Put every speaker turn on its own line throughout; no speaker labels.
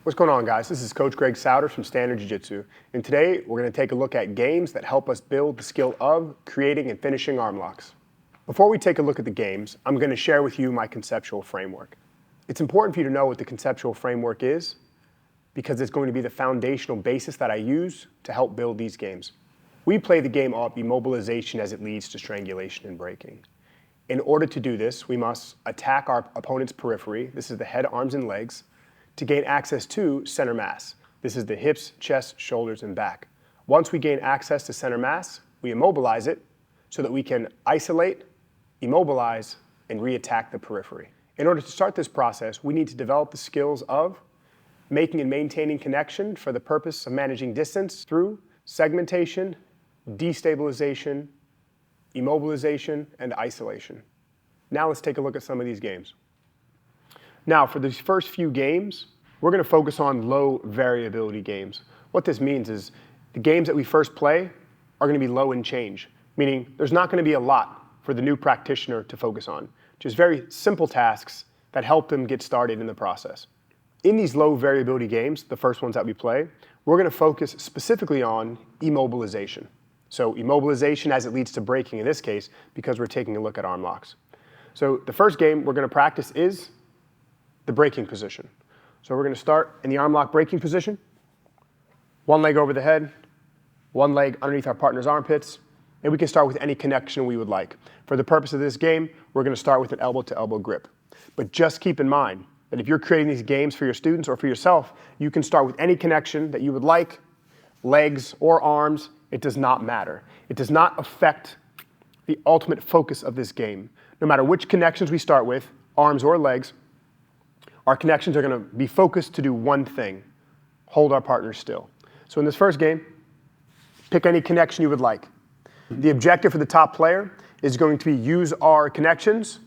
What's going on, guys? This is Coach Greg Souders from Standard Jiu-Jitsu, and today we're going to take a look at games that help us build the skill of creating and finishing arm locks. Before we take a look at the games, I'm going to share with you my conceptual framework. It's important for you to know what the conceptual framework is because it's going to be the foundational basis that I use to help build these games. We play the game of immobilization as it leads to strangulation and breaking. In order to do this, we must attack our opponent's periphery. This is the head, arms, and legs, to gain access to center mass. This is the hips, chest, shoulders, and back. Once we gain access to center mass, we immobilize it so that we can isolate, immobilize, and re-attack the periphery. In order to start this process, we need to develop the skills of making and maintaining connection for the purpose of managing distance through segmentation, destabilization, immobilization, and isolation. Now let's take a look at some of these games. Now, for these first few games, we're going to focus on low variability games. What this means is the games that we first play are going to be low in change, meaning there's not going to be a lot for the new practitioner to focus on, just very simple tasks that help them get started in the process. In these low variability games, the first ones that we play, we're going to focus specifically on immobilization. So immobilization as it leads to breaking in this case, because we're taking a look at arm locks. So the first game we're going to practice is the breaking position. So we're going to start in the arm lock breaking position. One leg over the head, one leg underneath our partner's armpits, and we can start with any connection we would like. For the purpose of this game, we're going to start with an elbow-to-elbow grip. But just keep in mind that if you're creating these games for your students or for yourself, you can start with any connection that you would like, legs or arms. It does not matter. It does not affect the ultimate focus of this game. No matter which connections we start with, arms or legs, our connections are going to be focused to do one thing: hold our partner still. So in this first game, pick any connection you would like. The objective for the top player is going to be use our connections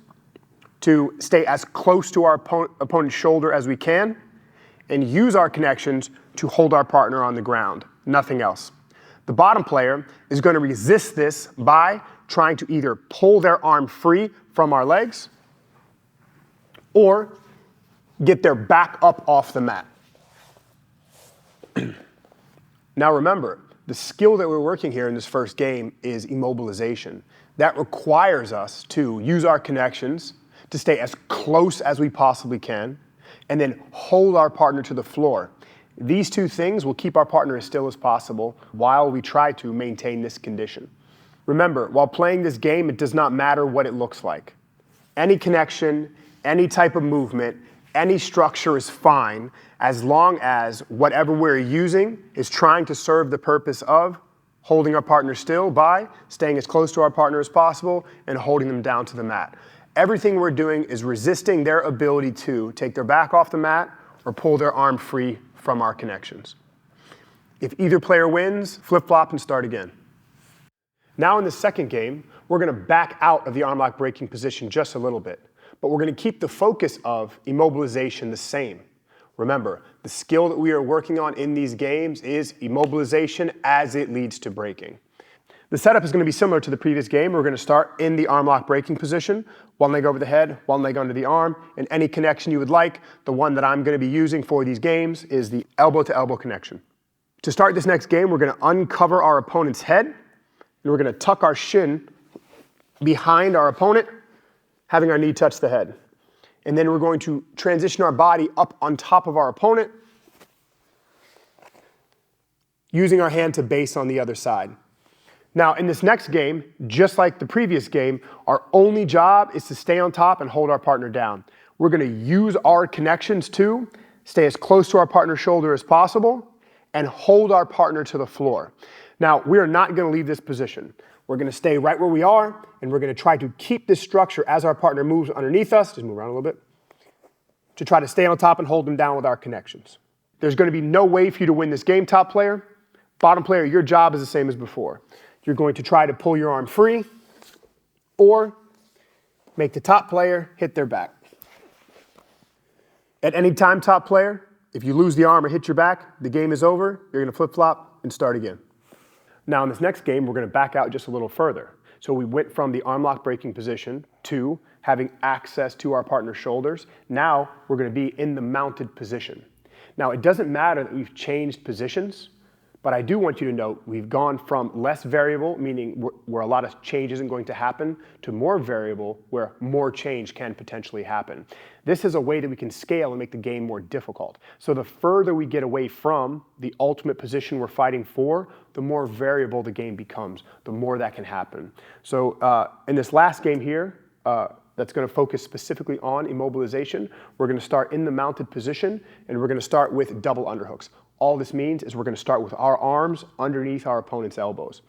to stay as close to our opponent's shoulder as we can and use our connections to hold our partner on the ground, nothing else. The bottom player is going to resist this by trying to either pull their arm free from our legs or get their back up off the mat. Now remember, the skill that we're working here in this first game is immobilization. That requires us to use our connections to stay as close as we possibly can and then hold our partner to the floor. These two things will keep our partner as still as possible while we try to maintain this condition. Remember, while playing this game, it does not matter what it looks like. Any connection, any type of movement, any structure is fine as long as whatever we're using is trying to serve the purpose of holding our partner still by staying as close to our partner as possible and holding them down to the mat. Everything we're doing is resisting their ability to take their back off the mat or pull their arm free from our connections. If either player wins, flip-flop and start again. Now in the second game, we're going to back out of the arm lock breaking position just a little bit. But we're going to keep the focus of immobilization the same. Remember, the skill that we are working on in these games is immobilization as it leads to breaking. The setup is going to be similar to the previous game. We're going to start in the arm lock breaking position, one leg over the head, one leg under the arm, and any connection you would like. The one that I'm going to be using for these games is the elbow-to-elbow connection. To start this next game, we're going to uncover our opponent's head, and we're going to tuck our shin behind our opponent, having our knee touch the head. And then we're going to transition our body up on top of our opponent, using our hand to base on the other side. Now, in this next game, just like the previous game, our only job is to stay on top and hold our partner down. We're going to use our connections to stay as close to our partner's shoulder as possible and hold our partner to the floor. Now, we are not going to leave this position. We're going to stay right where we are, and we're going to try to keep this structure as our partner moves underneath us, just move around a little bit, to try to stay on top and hold them down with our connections. There's going to be no way for you to win this game, top player. Bottom player, your job is the same as before. You're going to try to pull your arm free or make the top player hit their back. At any time, top player, if you lose the arm or hit your back, the game is over. You're going to flip-flop and start again. Now in this next game, we're going to back out just a little further. So we went from the arm lock breaking position to having access to our partner's shoulders. Now we're going to be in the mounted position. Now, it doesn't matter that we've changed positions, but I do want you to note we've gone from less variable, meaning where a lot of change isn't going to happen, to more variable, where more change can potentially happen. This is a way that we can scale and make the game more difficult. So the further we get away from the ultimate position we're fighting for, the more variable the game becomes, the more that can happen. So in this last game here, that's going to focus specifically on immobilization, we're going to start in the mounted position, and we're going to start with double underhooks. All this means is we're going to start with our arms underneath our opponent's elbows.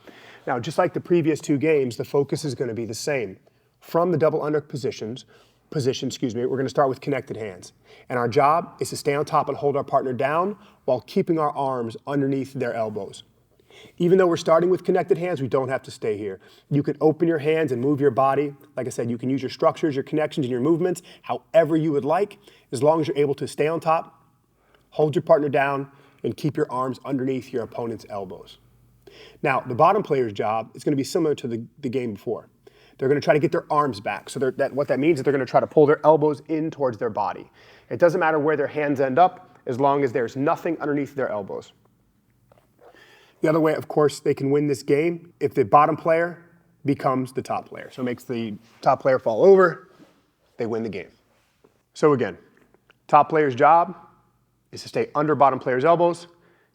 Now, just like the previous two games, the focus is going to be the same. From the double underhook position, we're going to start with connected hands. And our job is to stay on top and hold our partner down while keeping our arms underneath their elbows. Even though we're starting with connected hands, we don't have to stay here. You can open your hands and move your body. Like I said, you can use your structures, your connections, and your movements however you would like, as long as you're able to stay on top, hold your partner down, and keep your arms underneath your opponent's elbows. Now, the bottom player's job is going to be similar to the game before. They're going to try to get their arms back. So what that means is they're going to try to pull their elbows in towards their body. It doesn't matter where their hands end up, as long as there's nothing underneath their elbows. The other way, of course, they can win this game if the bottom player becomes the top player. So it makes the top player fall over, they win the game. So again, top player's job is to stay under bottom player's elbows,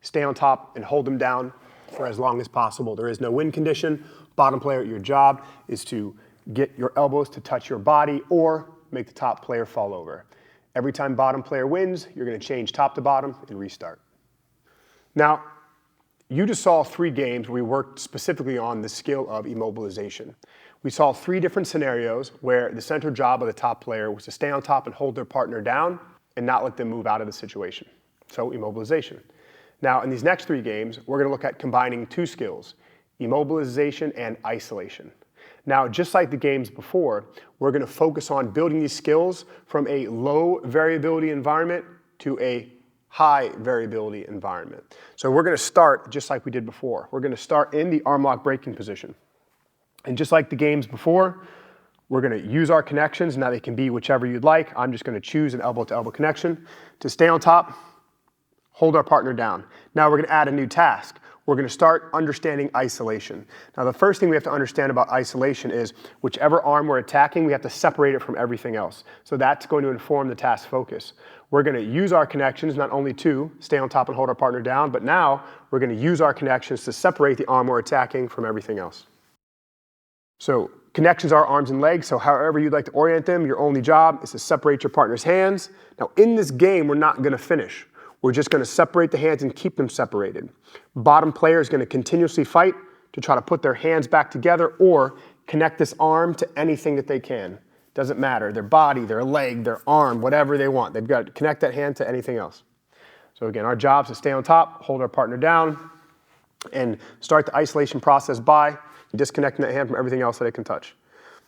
stay on top, and hold them down for as long as possible. There is no win condition. Bottom player, your job is to get your elbows to touch your body or make the top player fall over. Every time bottom player wins, you're going to change top to bottom and restart. Now, you just saw 3 games where we worked specifically on the skill of immobilization. We saw 3 different scenarios where the central job of the top player was to stay on top and hold their partner down and not let them move out of the situation. So immobilization. Now, in these next 3 games, we're going to look at combining 2 skills, immobilization and isolation. Now, just like the games before, we're going to focus on building these skills from a low variability environment to a high variability environment. So we're going to start just like we did before. We're going to start in the arm lock breaking position. And just like the games before, we're going to use our connections. Now they can be whichever you'd like. I'm just going to choose an elbow-to-elbow connection to stay on top, hold our partner down. Now we're going to add a new task. We're going to start understanding isolation. Now the first thing we have to understand about isolation is whichever arm we're attacking, we have to separate it from everything else. So that's going to inform the task focus. We're going to use our connections not only to stay on top and hold our partner down, but now we're going to use our connections to separate the arm we're attacking from everything else. So connections are arms and legs, so however you'd like to orient them, your only job is to separate your partner's hands. Now in this game, we're not going to finish. We're just going to separate the hands and keep them separated. Bottom player is going to continuously fight to try to put their hands back together or connect this arm to anything that they can. Doesn't matter, their body, their leg, their arm, whatever they want. They've got to connect that hand to anything else. So again, our job is to stay on top, hold our partner down, and start the isolation process by disconnecting that hand from everything else that it can touch.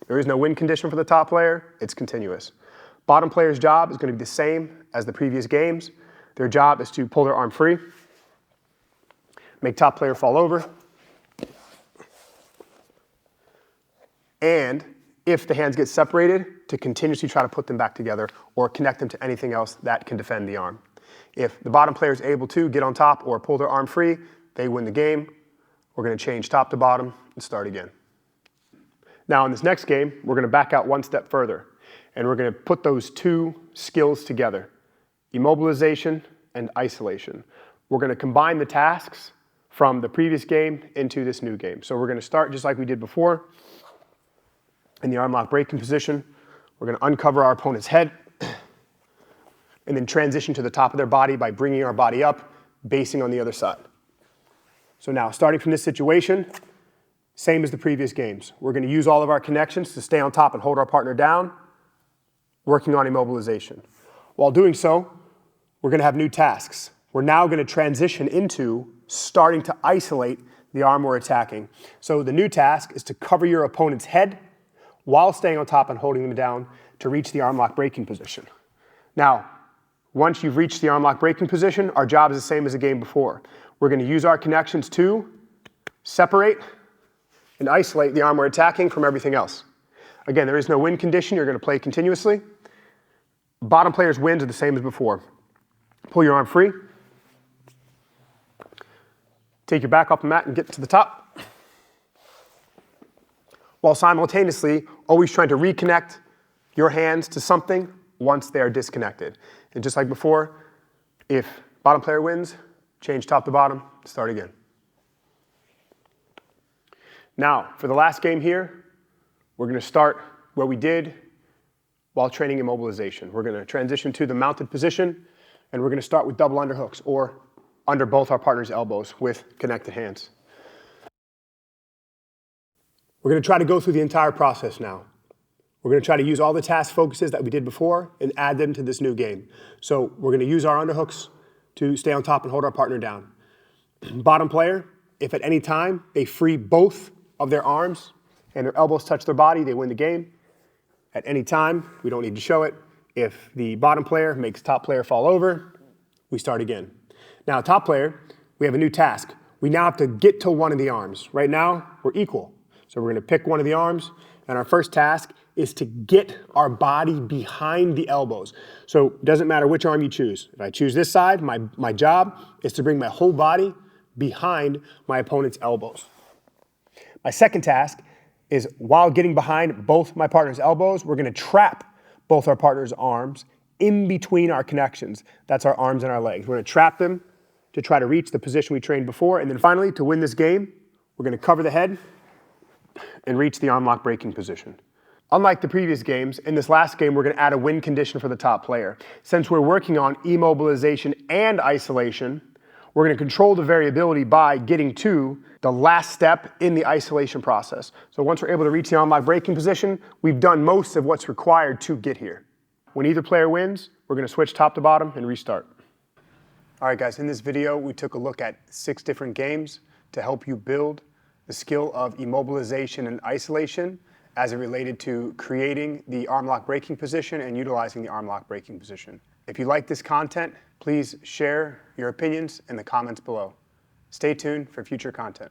There is no win condition for the top player. It's continuous. Bottom player's job is going to be the same as the previous games. Their job is to pull their arm free, make top player fall over, and if the hands get separated, to continuously try to put them back together or connect them to anything else that can defend the arm. If the bottom player is able to get on top or pull their arm free, they win the game. We're going to change top to bottom and start again. Now in this next game, we're going to back out one step further, and we're going to put those 2 skills together, immobilization and isolation. We're going to combine the tasks from the previous game into this new game. So we're going to start just like we did before in the arm lock breaking position. We're going to uncover our opponent's head and then transition to the top of their body by bringing our body up, basing on the other side. So now, starting from this situation, same as the previous games. We're going to use all of our connections to stay on top and hold our partner down, working on immobilization. While doing so, we're going to have new tasks. We're now going to transition into starting to isolate the arm we're attacking. So the new task is to cover your opponent's head while staying on top and holding them down to reach the arm lock breaking position. Now, once you've reached the arm lock breaking position, our job is the same as the game before. We're going to use our connections to separate and isolate the arm we're attacking from everything else. Again, there is no win condition. You're going to play continuously. Bottom player's wins are the same as before. Pull your arm free. Take your back off the mat and get to the top. While simultaneously always trying to reconnect your hands to something once they are disconnected. And just like before, if bottom player wins, change top to bottom, start again. Now, for the last game here, we're going to start where we did while training immobilization. We're going to transition to the mounted position, and we're going to start with double underhooks, or under both our partner's elbows with connected hands. We're going to try to go through the entire process now. We're going to try to use all the task focuses that we did before and add them to this new game. So we're going to use our underhooks to stay on top and hold our partner down. Bottom player, if at any time they free both of their arms and their elbows touch their body, they win the game. At any time, we don't need to show it. If the bottom player makes top player fall over, we start again. Now, top player, we have a new task. We now have to get to one of the arms. Right now, we're equal. So we're going to pick one of the arms, and our first task is to get our body behind the elbows. So it doesn't matter which arm you choose. If I choose this side, my job is to bring my whole body behind my opponent's elbows. My second task is, while getting behind both my partner's elbows, we're going to trap both our partner's arms in between our connections. That's our arms and our legs. We're going to trap them to try to reach the position we trained before. And then finally, to win this game, we're going to cover the head and reach the arm lock breaking position. Unlike the previous games, in this last game, we're going to add a win condition for the top player. Since we're working on immobilization and isolation, we're going to control the variability by getting to the last step in the isolation process. So once we're able to reach the arm lock breaking position, we've done most of what's required to get here. When either player wins, we're going to switch top to bottom and restart. All right, guys, in this video, we took a look at 6 different games to help you build the skill of immobilization and isolation as it related to creating the arm lock breaking position and utilizing the arm lock breaking position. If you like this content, please share your opinions in the comments below. Stay tuned for future content.